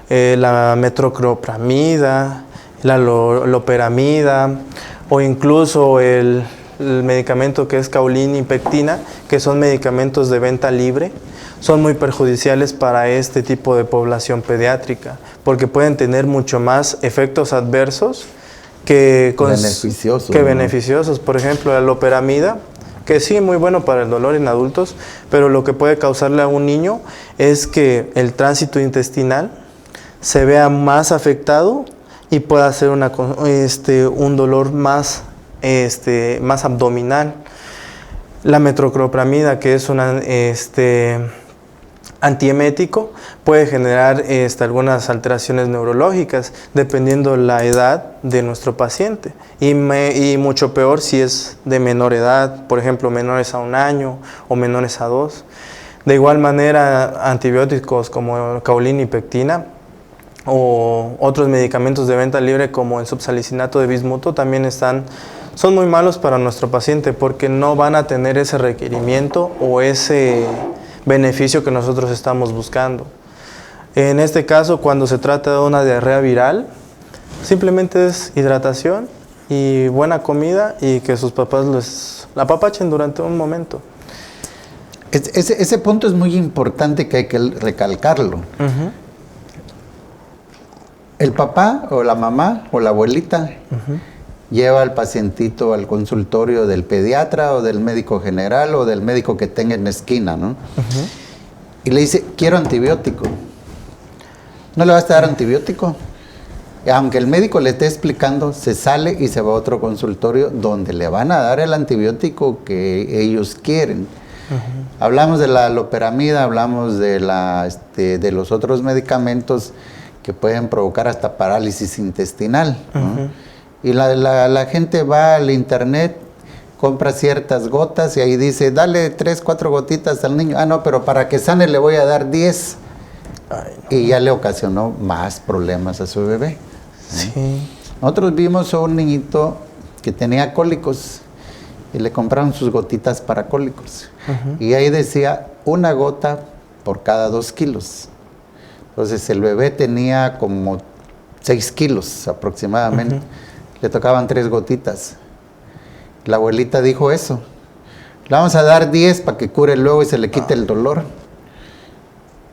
la metoclopramida, la loperamida, o incluso el medicamento que es caulina y pectina, que son medicamentos de venta libre, son muy perjudiciales para este tipo de población pediátrica, porque pueden tener mucho más efectos adversos que beneficiosos. Por ejemplo, la loperamida, que sí, muy bueno para el dolor en adultos, pero lo que puede causarle a un niño es que el tránsito intestinal se vea más afectado y pueda hacer un dolor más abdominal. La metoclopramida, que es un antiemético, puede generar algunas alteraciones neurológicas dependiendo la edad de nuestro paciente y mucho peor si es de menor edad, por ejemplo menores a 1 año o menores a 2. De igual manera, antibióticos como caulina y pectina o otros medicamentos de venta libre como el subsalicinato de bismuto también son muy malos para nuestro paciente porque no van a tener ese requerimiento o ese beneficio que nosotros estamos buscando. En este caso, cuando se trata de una diarrea viral, simplemente es hidratación y buena comida y que sus papás la apapachen durante un momento. Ese punto es muy importante que hay que recalcarlo. El papá o la mamá o la abuelita lleva al pacientito al consultorio del pediatra o del médico general o del médico que tenga en la esquina, ¿no? Y le dice, quiero antibiótico. ¿No le vas a dar antibiótico? Y aunque el médico le esté explicando, se sale y se va a otro consultorio donde le van a dar el antibiótico que ellos quieren. Hablamos de la loperamida, hablamos de los otros medicamentos que pueden provocar hasta parálisis intestinal, ¿no? Y la gente va al internet, compra ciertas gotas y ahí dice, dale 3, 4 gotitas al niño. Ah, no, pero para que sane le voy a dar 10. Ay, no. Y ya le ocasionó más problemas a su bebé. Sí. Nosotros vimos a un niñito que tenía cólicos y le compraron sus gotitas para cólicos. Y ahí decía 1 gota por cada 2 kilos. Entonces el bebé tenía como 6 kilos aproximadamente. Le tocaban 3 gotitas. La abuelita dijo eso. Le vamos a dar 10 para que cure luego y se le quite el dolor.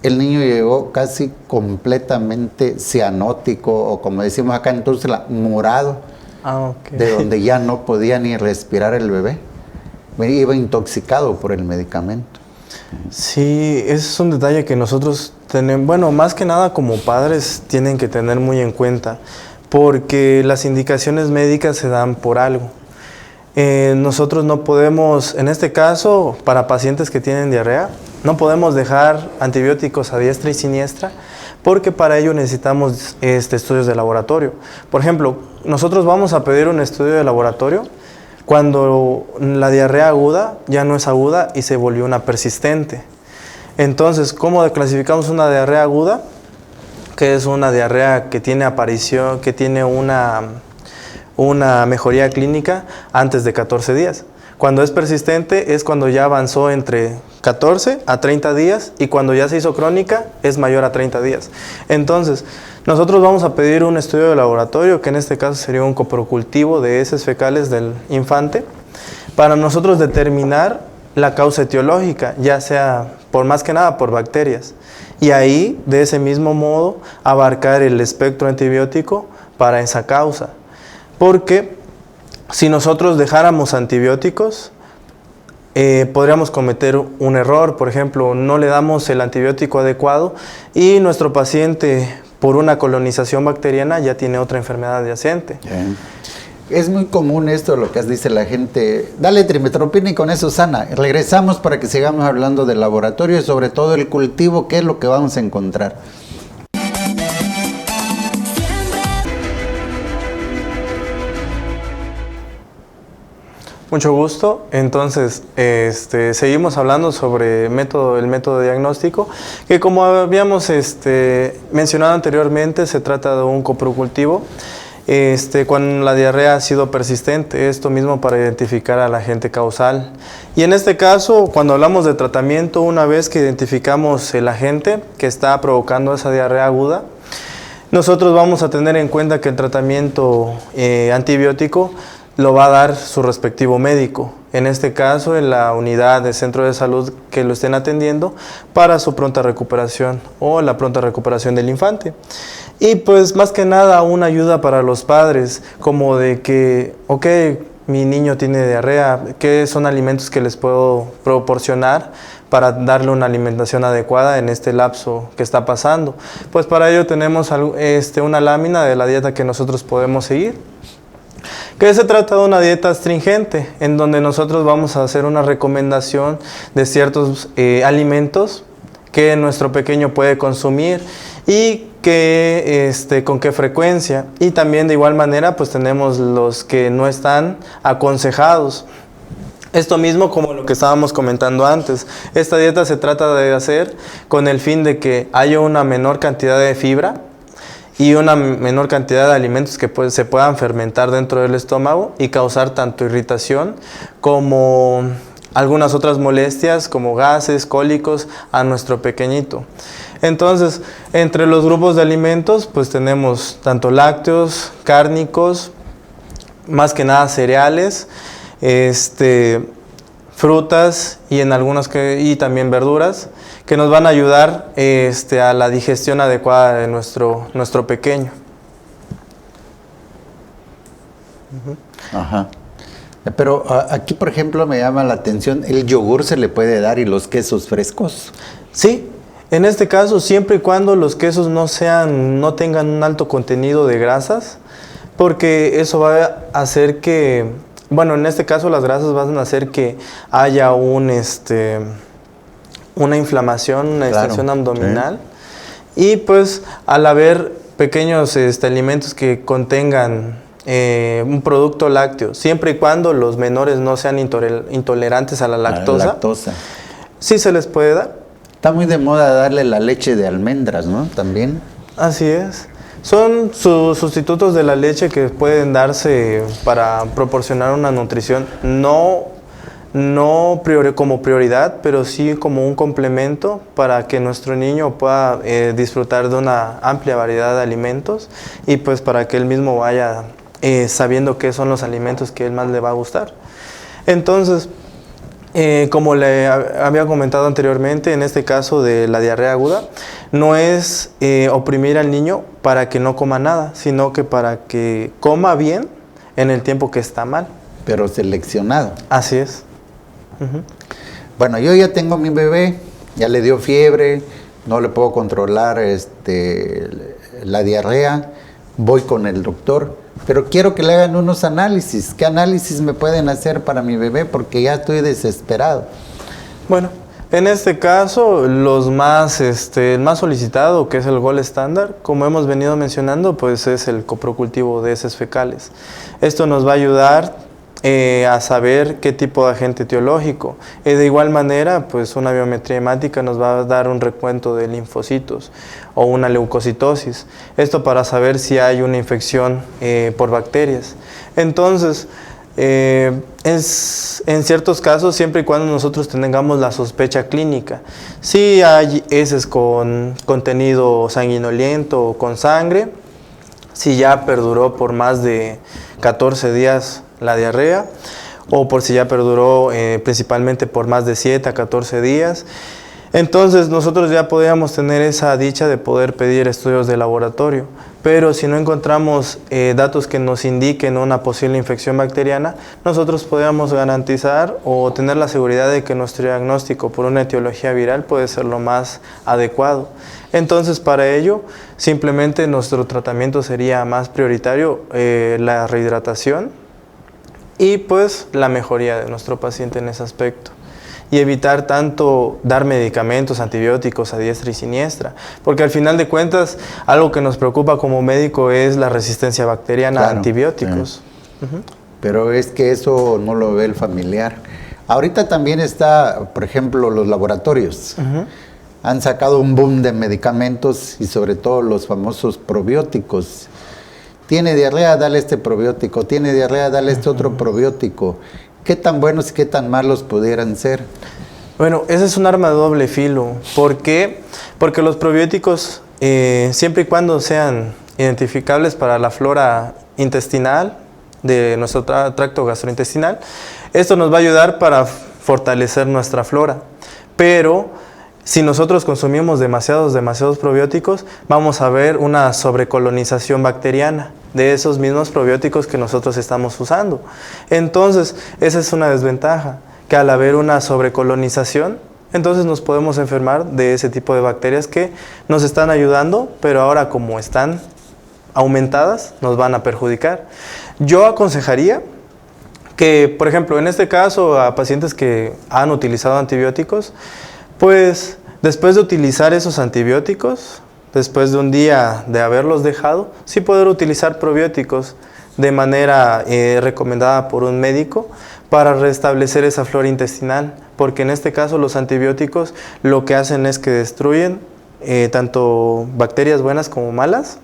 El niño llegó casi completamente cianótico, o como decimos acá en Tuxtla, morado, de donde ya no podía ni respirar el bebé. Iba intoxicado por el medicamento. Sí, ese es un detalle que nosotros tenemos, bueno, más que nada como padres tienen que tener muy en cuenta, porque las indicaciones médicas se dan por algo. Nosotros no podemos, en este caso, para pacientes que tienen diarrea, no podemos dejar antibióticos a diestra y siniestra, porque para ello necesitamos estudios de laboratorio. Por ejemplo, nosotros vamos a pedir un estudio de laboratorio cuando la diarrea aguda ya no es aguda y se volvió una persistente. Entonces, ¿cómo clasificamos una diarrea aguda? Que es una diarrea que tiene aparición, que tiene una mejoría clínica antes de 14 días. Cuando es persistente es cuando ya avanzó entre 14 a 30 días y cuando ya se hizo crónica es mayor a 30 días. Entonces, nosotros vamos a pedir un estudio de laboratorio, que en este caso sería un coprocultivo de heces fecales del infante, para nosotros determinar la causa etiológica, ya sea por más que nada por bacterias. Y ahí, de ese mismo modo, abarcar el espectro antibiótico para esa causa. Porque si nosotros dejáramos antibióticos, podríamos cometer un error. Por ejemplo, no le damos el antibiótico adecuado y nuestro paciente, por una colonización bacteriana, ya tiene otra enfermedad adyacente. Es muy común esto, lo que dice la gente, dale trimetoprim y con eso sana. Regresamos para que sigamos hablando del laboratorio y sobre todo el cultivo, qué es lo que vamos a encontrar. Mucho gusto. Entonces, seguimos hablando sobre el método diagnóstico, que como habíamos mencionado anteriormente, se trata de un coprocultivo cuando la diarrea ha sido persistente, esto mismo para identificar al agente causal. Y en este caso, cuando hablamos de tratamiento, una vez que identificamos el agente que está provocando esa diarrea aguda, nosotros vamos a tener en cuenta que el tratamiento antibiótico lo va a dar su respectivo médico, en este caso en la unidad de centro de salud que lo estén atendiendo, para su pronta recuperación o la pronta recuperación del infante. Y pues más que nada una ayuda para los padres, como de que, ok, mi niño tiene diarrea, ¿qué son alimentos que les puedo proporcionar para darle una alimentación adecuada en este lapso que está pasando? Pues para ello tenemos una lámina de la dieta que nosotros podemos seguir, que se trata de una dieta astringente, en donde nosotros vamos a hacer una recomendación de ciertos alimentos que nuestro pequeño puede consumir y que, con qué frecuencia. Y también de igual manera pues tenemos los que no están aconsejados. Esto mismo como lo que estábamos comentando antes. Esta dieta se trata de hacer con el fin de que haya una menor cantidad de fibra y una menor cantidad de alimentos que se puedan fermentar dentro del estómago y causar tanto irritación como algunas otras molestias como gases, cólicos a nuestro pequeñito. Entonces, entre los grupos de alimentos pues tenemos tanto lácteos, cárnicos, más que nada cereales, frutas y y también verduras, que nos van a ayudar a la digestión adecuada de nuestro pequeño. Ajá. Pero aquí, por ejemplo, me llama la atención, ¿el yogur se le puede dar y los quesos frescos? Sí, en este caso, siempre y cuando los quesos no tengan un alto contenido de grasas, porque eso va a hacer que, bueno, en este caso las grasas van a hacer que haya una inflamación, una distensión abdominal. Sí. Y pues al haber pequeños alimentos que contengan un producto lácteo, siempre y cuando los menores no sean intolerantes a la lactosa, sí se les puede dar. Está muy de moda darle la leche de almendras, ¿no? También. Así es. Son sustitutos de la leche que pueden darse para proporcionar una nutrición, no como prioridad, pero sí como un complemento para que nuestro niño pueda disfrutar de una amplia variedad de alimentos y pues para que él mismo vaya sabiendo qué son los alimentos que él más le va a gustar. Entonces, como le había comentado anteriormente, en este caso de la diarrea aguda, no es oprimir al niño para que no coma nada, sino que para que coma bien en el tiempo que está mal. Pero seleccionado. Así es. Bueno, yo ya tengo mi bebé, ya le dio fiebre, no le puedo controlar la diarrea, voy con el doctor, pero quiero que le hagan unos análisis. ¿Qué análisis me pueden hacer para mi bebé? Porque ya estoy desesperado. Bueno, en este caso, el más solicitado, que es el Gold Standard, como hemos venido mencionando, pues es el coprocultivo de heces fecales. Esto nos va a ayudar a saber qué tipo de agente etiológico. De igual manera, pues una biometría hemática nos va a dar un recuento de linfocitos o una leucocitosis. Esto para saber si hay una infección por bacterias. Entonces, en ciertos casos, siempre y cuando nosotros tengamos la sospecha clínica, si hay heces con contenido sanguinoliento o con sangre, si ya perduró por más de 14 días la diarrea, o por si ya perduró principalmente por más de 7 a 14 días, Entonces nosotros ya podríamos tener esa dicha de poder pedir estudios de laboratorio, pero si no encontramos datos que nos indiquen una posible infección bacteriana, nosotros podríamos garantizar o tener la seguridad de que nuestro diagnóstico por una etiología viral puede ser lo más adecuado. Entonces para ello simplemente nuestro tratamiento sería más prioritario la rehidratación y pues la mejoría de nuestro paciente en ese aspecto. Y evitar tanto dar medicamentos, antibióticos a diestra y siniestra, porque al final de cuentas algo que nos preocupa como médico es la resistencia bacteriana a antibióticos. Pero es que eso no lo ve el familiar. Ahorita también está, por ejemplo, los laboratorios. Han sacado un boom de medicamentos y sobre todo los famosos probióticos. Tiene diarrea, dale este probiótico. Tiene diarrea, dale este otro probiótico. ¿Qué tan buenos y qué tan malos pudieran ser? Bueno, ese es un arma de doble filo. ¿Por qué? Porque los probióticos, siempre y cuando sean identificables para la flora intestinal de nuestro tracto gastrointestinal, esto nos va a ayudar para fortalecer nuestra flora. Pero si nosotros consumimos demasiados probióticos, vamos a ver una sobrecolonización bacteriana de esos mismos probióticos que nosotros estamos usando. Entonces, esa es una desventaja, que al haber una sobrecolonización, entonces nos podemos enfermar de ese tipo de bacterias que nos están ayudando, pero ahora como están aumentadas, nos van a perjudicar. Yo aconsejaría que, por ejemplo, en este caso, a pacientes que han utilizado antibióticos, pues después de utilizar esos antibióticos, después de un día de haberlos dejado, sí poder utilizar probióticos de manera recomendada por un médico para restablecer esa flora intestinal, porque en este caso los antibióticos lo que hacen es que destruyen tanto bacterias buenas como malas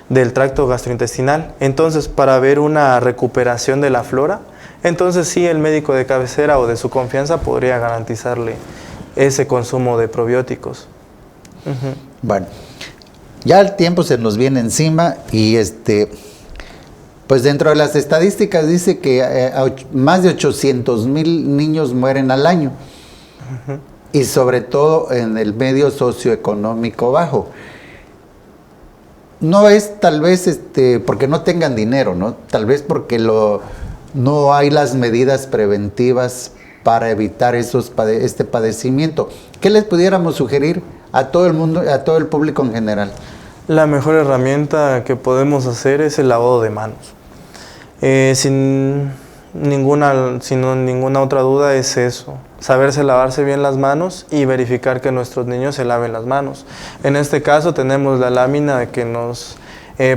del tracto gastrointestinal. Entonces, para ver una recuperación de la flora, entonces sí, el médico de cabecera o de su confianza podría garantizarle ese consumo de probióticos. Bueno, ya el tiempo se nos viene encima y pues dentro de las estadísticas dice que más de 800,000 niños mueren al año y sobre todo en el medio socioeconómico bajo. No es tal vez porque no tengan dinero, ¿no? Tal vez porque no hay las medidas preventivas para evitar este padecimiento. ¿Qué les pudiéramos sugerir a todo el mundo, a todo el público en general? La mejor herramienta que podemos hacer es el lavado de manos. Sin ninguna otra duda es eso, saberse lavarse bien las manos y verificar que nuestros niños se laven las manos. En este caso tenemos la lámina que nos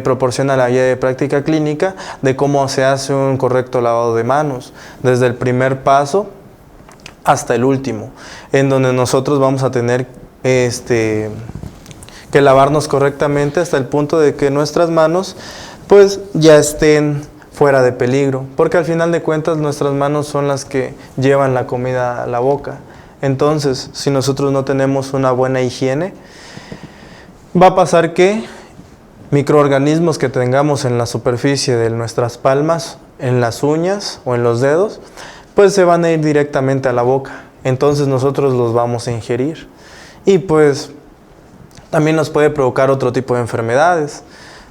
proporciona la guía de práctica clínica de cómo se hace un correcto lavado de manos, desde el primer paso hasta el último, en donde nosotros vamos a tener que lavarnos correctamente hasta el punto de que nuestras manos pues ya estén fuera de peligro, porque al final de cuentas nuestras manos son las que llevan la comida a la boca. Entonces, si nosotros no tenemos una buena higiene, va a pasar que microorganismos que tengamos en la superficie de nuestras palmas, en las uñas o en los dedos, pues se van a ir directamente a la boca. Entonces nosotros los vamos a ingerir. Y pues también nos puede provocar otro tipo de enfermedades.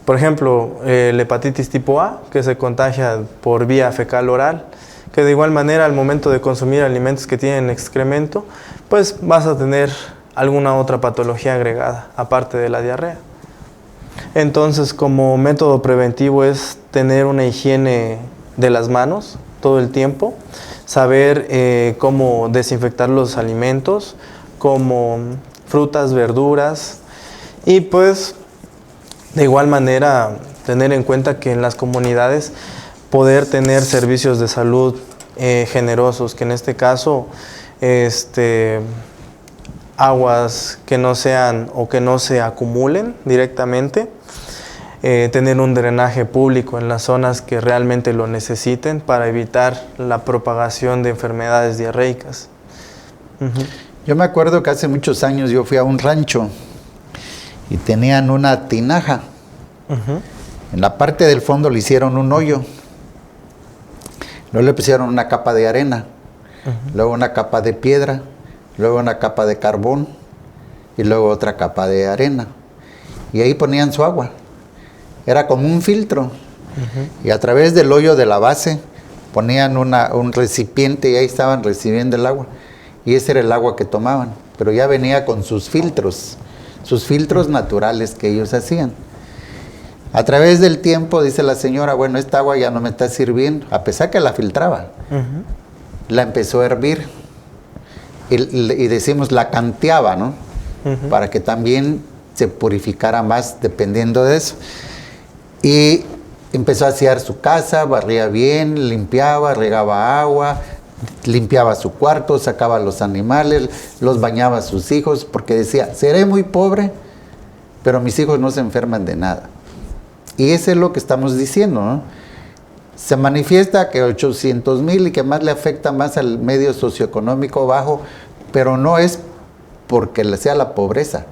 Por ejemplo, la hepatitis tipo A, que se contagia por vía fecal oral, que de igual manera al momento de consumir alimentos que tienen excremento, pues vas a tener alguna otra patología agregada, aparte de la diarrea. Entonces, como método preventivo es tener una higiene de las manos todo el tiempo, saber cómo desinfectar los alimentos, como frutas, verduras, y pues de igual manera tener en cuenta que en las comunidades poder tener servicios de salud generosos, que en este caso aguas que no sean o que no se acumulen directamente, tener un drenaje público en las zonas que realmente lo necesiten para evitar la propagación de enfermedades diarreicas. Yo me acuerdo que hace muchos años yo fui a un rancho y tenían una tinaja. En la parte del fondo le hicieron un hoyo. Luego le pusieron una capa de arena, luego una capa de piedra luego una capa de carbón y luego otra capa de arena. Y ahí ponían su agua. Era como un filtro. Y a través del hoyo de la base ponían un recipiente y ahí estaban recibiendo el agua. Y ese era el agua que tomaban. Pero ya venía con sus filtros naturales que ellos hacían. A través del tiempo, dice la señora, bueno, esta agua ya no me está sirviendo, a pesar que la filtraba. La empezó a hervir. Y decimos, la canteaba, ¿no? Para que también se purificara más dependiendo de eso. Y empezó a asear su casa, barría bien, limpiaba, regaba agua, limpiaba su cuarto, sacaba a los animales, los bañaba a sus hijos, porque decía, seré muy pobre, pero mis hijos no se enferman de nada. Y eso es lo que estamos diciendo, ¿no? Se manifiesta que 800,000 y que más le afecta más al medio socioeconómico bajo, pero no es porque sea la pobreza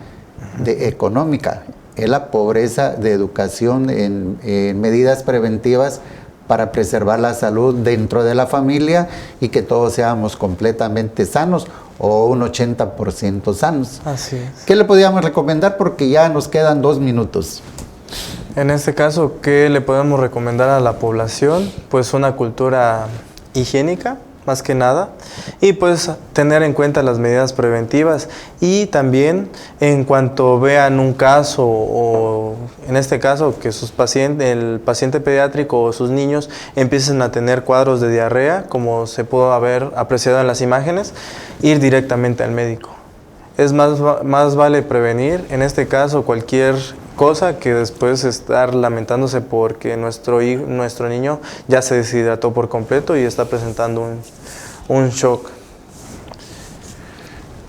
económica, es la pobreza de educación en medidas preventivas para preservar la salud dentro de la familia y que todos seamos completamente sanos o un 80% sanos. Así es. ¿Qué le podríamos recomendar? Porque ya nos quedan 2 minutos. En este caso, ¿qué le podemos recomendar a la población? Pues una cultura higiénica, más que nada, y pues tener en cuenta las medidas preventivas, y también en cuanto vean un caso, o en este caso que el paciente pediátrico o sus niños empiecen a tener cuadros de diarrea, como se pudo haber apreciado en las imágenes, ir directamente al médico. Es más vale prevenir, en este caso, cualquier cosa que después estar lamentándose porque nuestro niño ya se deshidrató por completo y está presentando un shock.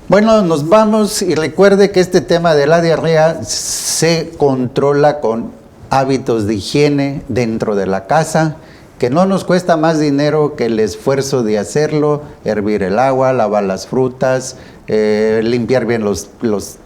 Bueno, nos vamos, y recuerde que este tema de la diarrea se controla con hábitos de higiene dentro de la casa, que no nos cuesta más dinero que el esfuerzo de hacerlo, hervir el agua, lavar las frutas, limpiar bien los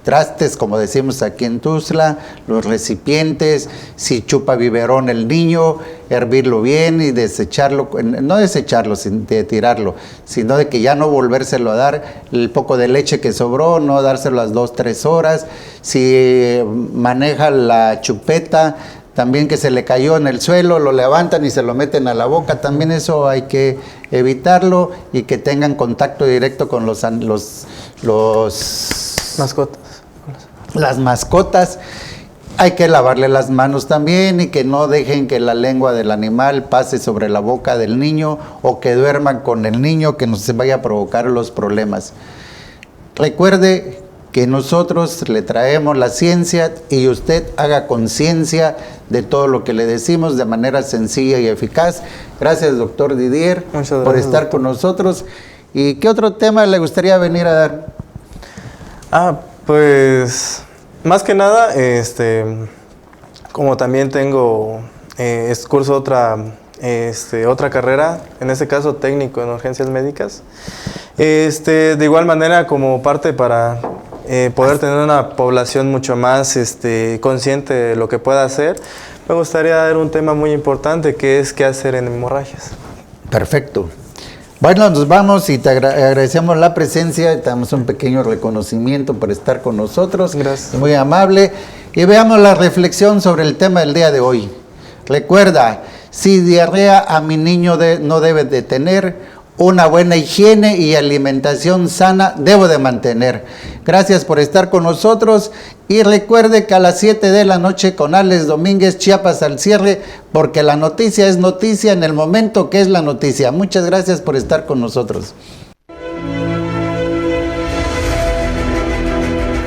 trastes, como decimos aquí en Tuxtla, los recipientes, si chupa biberón el niño, hervirlo bien y desecharlo, no desecharlo, de tirarlo, sino de que ya no volvérselo a dar, el poco de leche que sobró, no dárselo las 2-3 horas, si maneja la chupeta, también que se le cayó en el suelo, lo levantan y se lo meten a la boca, también eso hay que evitarlo, y que tengan contacto directo con las mascotas. Hay que lavarle las manos también, y que no dejen que la lengua del animal pase sobre la boca del niño, o que duerman con el niño, que no se vaya a provocar los problemas. Recuerde que nosotros le traemos la ciencia, y usted haga conciencia de todo lo que le decimos de manera sencilla y eficaz. Gracias, doctor Didier, por estar con nosotros. ¿Y qué otro tema le gustaría venir a dar? Pues más que nada, como también tengo curso otra carrera, en este caso técnico en urgencias médicas, de igual manera como parte para poder tener una población mucho más consciente de lo que pueda hacer, me gustaría dar un tema muy importante, que es qué hacer en hemorragias. Perfecto. Bueno, nos vamos, y te agradecemos la presencia, y te damos un pequeño reconocimiento por estar con nosotros. Gracias. Muy amable. Y veamos la reflexión sobre el tema del día de hoy. Recuerda, si diarrea a mi niño no debe de tener, una buena higiene y alimentación sana debo de mantener. Gracias por estar con nosotros, y recuerde que a las 7 de la noche con Alex Domínguez, Chiapas al cierre, porque la noticia es noticia en el momento que es la noticia. Muchas gracias por estar con nosotros.